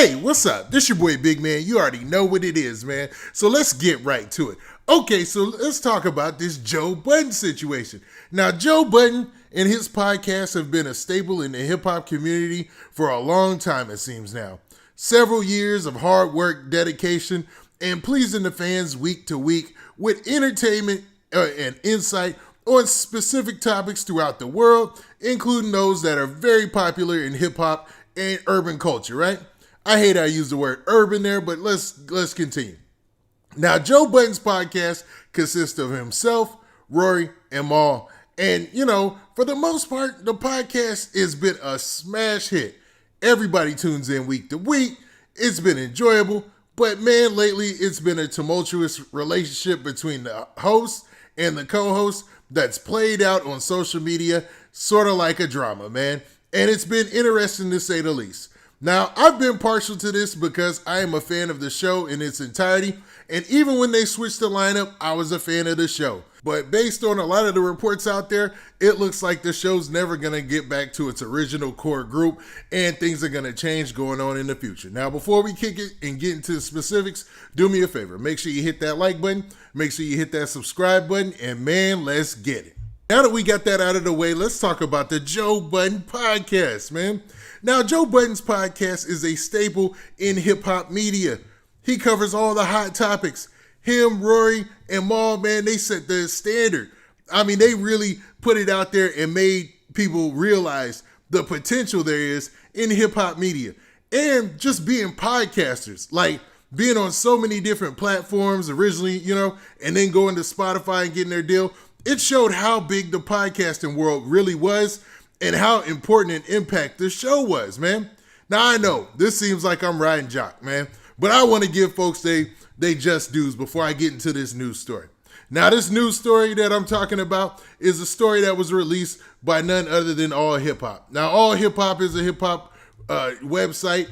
Hey, what's up? This your boy Big Man. You already know what it is, man. So let's get right to it. Okay, so let's talk about this Joe Budden situation. Now, Joe Budden and his podcast have been a staple in the hip-hop community for a long time, it seems now. Several years of hard work, dedication, and pleasing the fans week to week with entertainment and insight on specific topics throughout the world, including those that are very popular in hip-hop and urban culture, right? I hate I use the word urban there, but let's continue. Now, Joe Budden's podcast consists of himself, Rory, and Mal. And, for the most part, the podcast has been a smash hit. Everybody tunes in week to week. It's been enjoyable. But, man, lately it's been a tumultuous relationship between the host and the co-host that's played out on social media, sort of like a drama, man. And it's been interesting to say the least. Now, I've been partial to this because I am a fan of the show in its entirety, and even when they switched the lineup, I was a fan of the show. But based on a lot of the reports out there, it looks like the show's never going to get back to its original core group, and things are going to change going on in the future. Now, before we kick it and get into the specifics, do me a favor. Make sure you hit that like button, make sure you hit that subscribe button, and man, let's get it. Now that we got that out of the way, let's talk about the Joe Budden podcast, man. Now, Joe Budden's podcast is a staple in hip-hop media. He covers all the hot topics. Him, Rory, and Mal, man, they set the standard. I mean, they really put it out there and made people realize the potential there is in hip-hop media. And just being podcasters, like being on so many different platforms originally, and then going to Spotify and getting their deal. It showed how big the podcasting world really was and how important an impact this show was, man. Now, I know this seems like I'm riding jock, man, but I want to give folks they just dues before I get into this news story. Now, this news story that I'm talking about is a story that was released by none other than All Hip Hop. Now, All Hip Hop is a hip hop website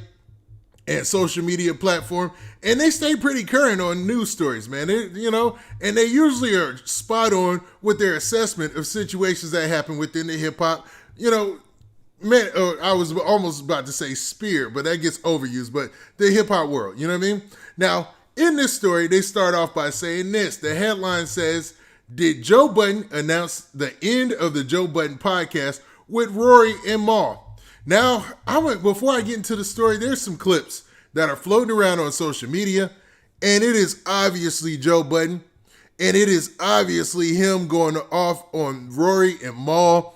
and social media platform, and they stay pretty current on news stories, man. And they usually are spot on with their assessment of situations that happen within the hip hop. Man, I was almost about to say sphere, but that gets overused, but the hip hop world, you know what I mean? Now, in this story, they start off by saying this. The headline says, "Did Joe Budden announce the end of the Joe Budden podcast with Rory and Mal?" Now, before I get into the story, there's some clips that are floating around on social media, and it is obviously Joe Budden, and it is obviously him going off on Rory and Mal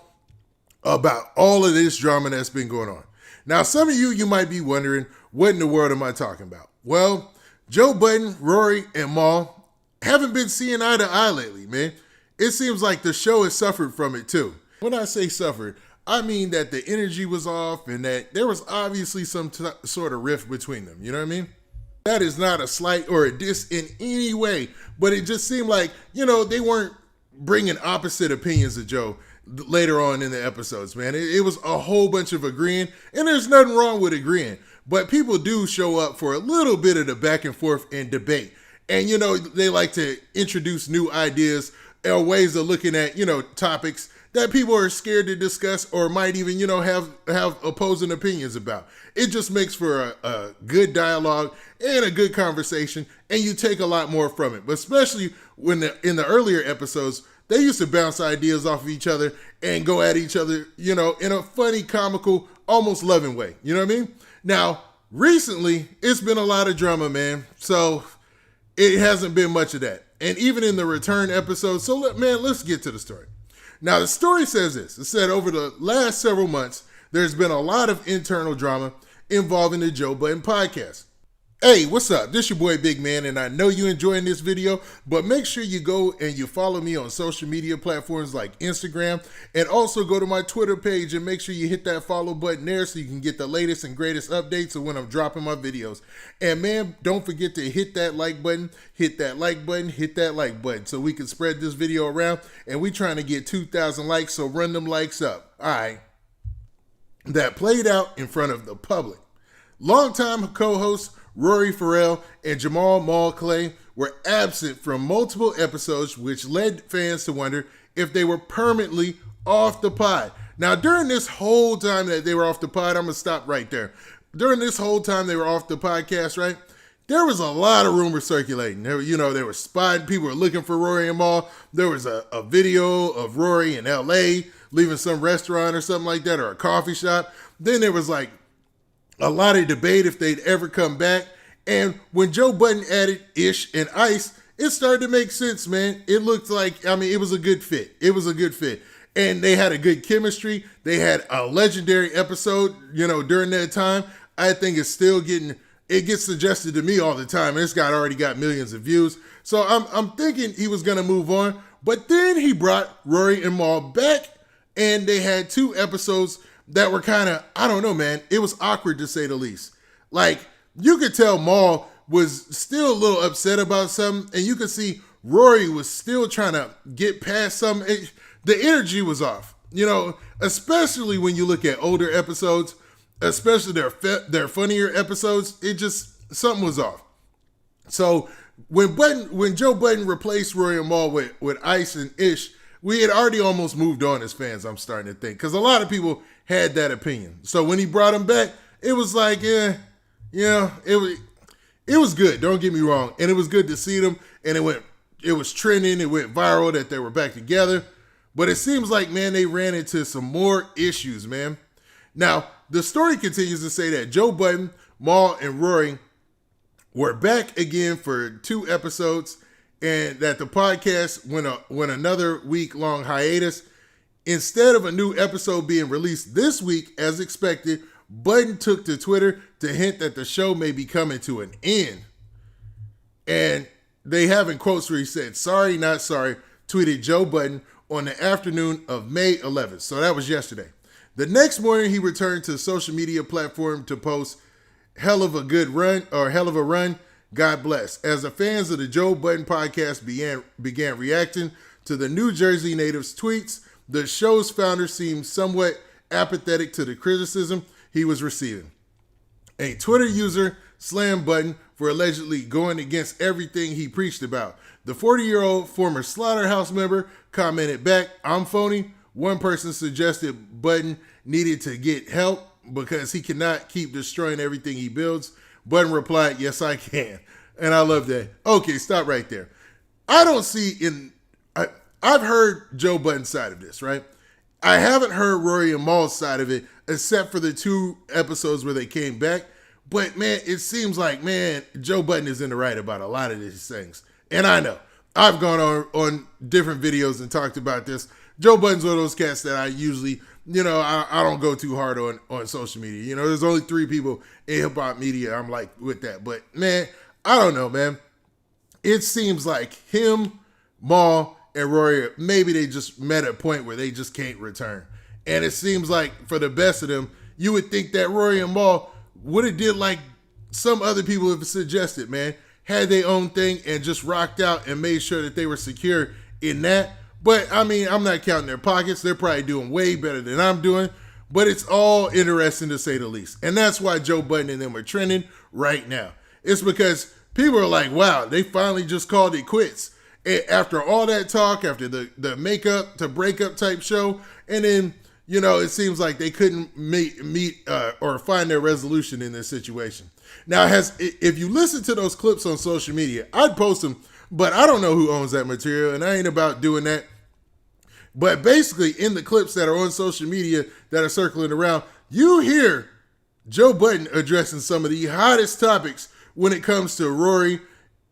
about all of this drama that's been going on. Now, some of you might be wondering, what in the world am I talking about? Well, Joe Budden, Rory, and Mal haven't been seeing eye to eye lately, man. It seems like the show has suffered from it too. When I say suffered, I mean that the energy was off and that there was obviously some sort of rift between them. You know what I mean? That is not a slight or a diss in any way, but it just seemed like, they weren't bringing opposite opinions of Joe later on in the episodes, man. It was a whole bunch of agreeing, and there's nothing wrong with agreeing, but people do show up for a little bit of the back and forth and debate. And, they like to introduce new ideas or ways of looking at, topics that people are scared to discuss or might even, have opposing opinions about. It just makes for a good dialogue and a good conversation, and you take a lot more from it. But especially when in the earlier episodes, they used to bounce ideas off of each other and go at each other, in a funny, comical, almost loving way. You know what I mean? Now, recently, it's been a lot of drama, man. So it hasn't been much of that. And even in the return episode, let's get to the story. Now, the story says this. It said over the last several months, there's been a lot of internal drama involving the Joe Budden podcast. Hey, what's up? This your boy Big Man, and I know you're enjoying this video, but make sure you go and you follow me on social media platforms like Instagram, and also go to my Twitter page and make sure you hit that follow button there so you can get the latest and greatest updates of when I'm dropping my videos. And man, don't forget to hit that like button, hit that like button, hit that like button so we can spread this video around, and we trying to get 2,000 likes, so run them likes up. All right. That played out in front of the public. Longtime co-hosts Rory Farrell and Jamal Mal Clay were absent from multiple episodes, which led fans to wonder if they were permanently off the pod. Now, during this whole time that they were off the pod, I'm going to stop right there. during this whole time they were off the podcast, right? There was a lot of rumors circulating. They were spotting. People were looking for Rory and Mal. There was a video of Rory in L.A. leaving some restaurant or something like that, or a coffee shop. Then there was like a lot of debate if they'd ever come back. And when Joe Budden added Ish and Ice, it started to make sense, man. It looked like, it was a good fit. It was a good fit. And they had a good chemistry. They had a legendary episode, during that time. I think it's still it gets suggested to me all the time. And this guy already got millions of views. So I'm thinking he was going to move on. But then he brought Rory and Mal back, and they had 2 episodes that were kind of, I don't know, man. It was awkward to say the least. Like, you could tell Mal was still a little upset about something, and you could see Rory was still trying to get past something. The energy was off, especially when you look at older episodes, especially their funnier episodes. It just, something was off. So when Joe Budden replaced Rory and Mal with Ice and Ish, we had already almost moved on as fans, I'm starting to think, because a lot of people had that opinion. So when he brought him back, it was like, it was good. Don't get me wrong. And it was good to see them. And it was trending. It went viral that they were back together. But it seems like, man, they ran into some more issues, man. Now, the story continues to say that Joe Budden, Mal, and Rory were back again for 2 episodes, and that the podcast went another week-long hiatus. Instead of a new episode being released this week as expected, Budden took to Twitter to hint that the show may be coming to an end. And they have in quotes where he said, "Sorry, not sorry," tweeted Joe Budden on the afternoon of May 11th. So that was yesterday. The next morning, he returned to the social media platform to post, "Hell of a good run," or "Hell of a run. God bless." As the fans of the Joe Budden podcast began reacting to the New Jersey native's tweets, the show's founder seemed somewhat apathetic to the criticism he was receiving. A Twitter user slammed Budden for allegedly going against everything he preached about. The 40-year-old former Slaughterhouse member commented back, "I'm phony." One person suggested Budden needed to get help because he cannot keep destroying everything he builds. Budden replied, "Yes, I can." And I love that. Okay, stop right there. I've heard Joe Budden's side of this, right? I haven't heard Rory and Mal's side of it, except for the 2 episodes where they came back. But, man, it seems like, man, Joe Budden is in the right about a lot of these things. And I know. I've gone on different videos and talked about this. Joe Budden's one of those cats that I usually, I don't go too hard on social media. There's only 3 people in hip-hop media I'm like with that. But, man, I don't know, man. It seems like him, Mal, and Rory, maybe they just met a point where they just can't return. And it seems like for the best of them, you would think that Rory and Mal would have did like some other people have suggested, man. Had their own thing and just rocked out and made sure that they were secure in that. But, I'm not counting their pockets. They're probably doing way better than I'm doing. But it's all interesting to say the least. And that's why Joe Budden and them are trending right now. It's because people are like, wow, they finally just called it quits. After all that talk, after the makeup to breakup type show, and then, it seems like they couldn't meet or find their resolution in this situation. Now, if you listen to those clips on social media, I'd post them, but I don't know who owns that material, and I ain't about doing that. But basically, in the clips that are on social media that are circling around, you hear Joe Budden addressing some of the hottest topics when it comes to Rory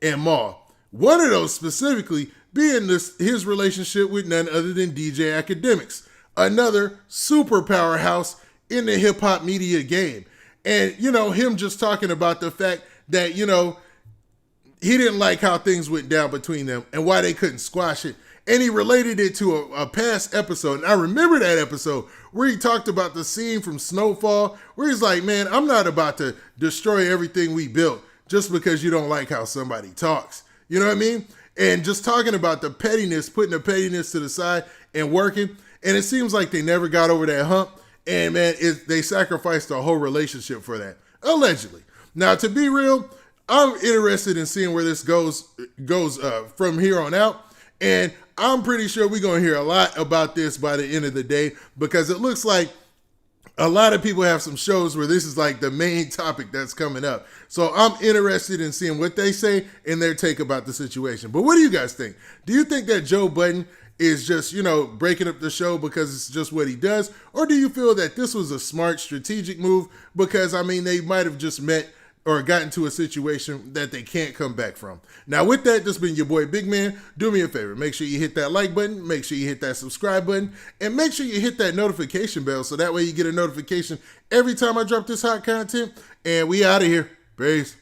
and Mal. One of those specifically being his relationship with none other than DJ Academics, another super powerhouse in the hip-hop media game. And, him just talking about the fact that, he didn't like how things went down between them and why they couldn't squash it. And he related it to a past episode. And I remember that episode where he talked about the scene from Snowfall, where he's like, man, I'm not about to destroy everything we built just because you don't like how somebody talks. You know what I mean? And just talking about the pettiness, putting the pettiness to the side and working. And it seems like they never got over that hump. And, man, they sacrificed the whole relationship for that, allegedly. Now, to be real, I'm interested in seeing where this goes from here on out. And I'm pretty sure we're going to hear a lot about this by the end of the day, because it looks like a lot of people have some shows where this is like the main topic that's coming up. So I'm interested in seeing what they say and their take about the situation. But what do you guys think? Do you think that Joe Budden is just, breaking up the show because it's just what he does? Or do you feel that this was a smart strategic move because, they might have just met or gotten to a situation that they can't come back from? Now, with that, this has been your boy Big Man. Do me a favor. Make sure you hit that like button. Make sure you hit that subscribe button. And make sure you hit that notification bell so that way you get a notification every time I drop this hot content. And we out of here. Peace.